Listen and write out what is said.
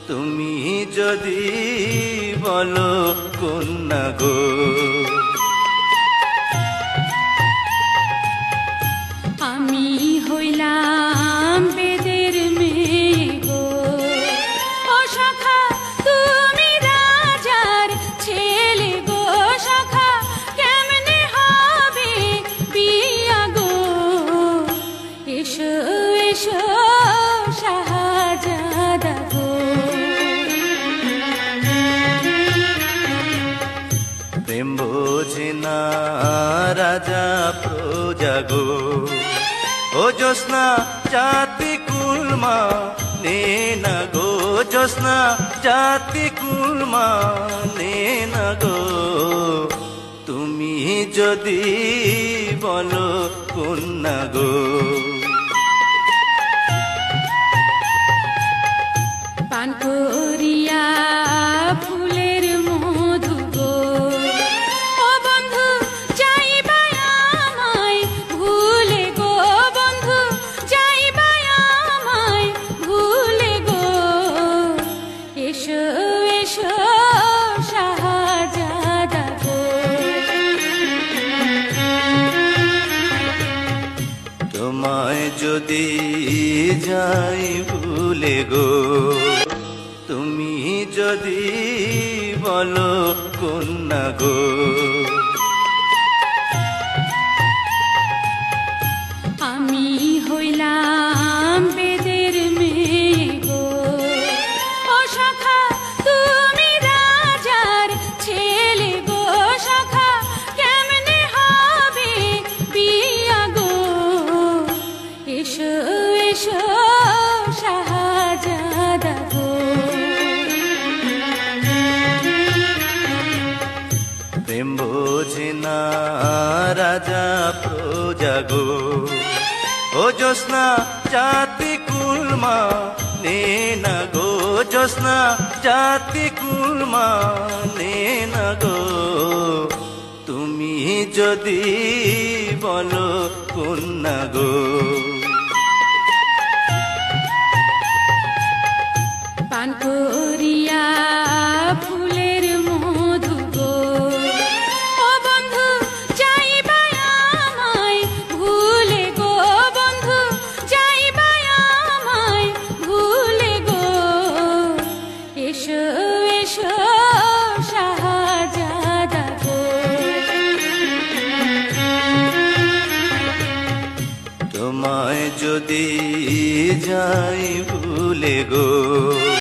তুমি যদি বলো কন্যা গো। আমি হইলাম বেদের মেয়ে গো, ও সখা তুমি রাজার ছেলে গো, সখা কেমনে হবে বিয়া গো। এসো এসো শাহজাদা গো। প্রেম বোঝে না রাজা প্রজা গো, ও জ্যোৎস্না জাতি কুলমা নে না গো, জ্যোৎস্না জাতি কুলমা নে না গো। তুমি যদি বলো কন্যা গো। পান করিয়া ফুলের মধু গো, ও বন্ধু যাইবা আমায় ভুলে গো, বন্ধু যাইবা আমায় ভুলে গো। এসো এসো শাহজাদা গো। তোমায় যদি যাই ভুলে গো, তুমি যদি বলো কন্যা গো। আমি হইলাম বেদের মেয়ে গো, ও সখা তুমি রাজার ছেলে গো, সখা কেমনে হবে বিয়া গো। এসো এসো শাহজাদা গো। প্রেম বোঝে না রাজা প্রজা গো, ও জ্যোৎস্না জাতি কুলমা নে না গো, জ্যোৎস্না জাতি কুলমা নে না গো। তুমি যদি বলো কন্যা গো। পান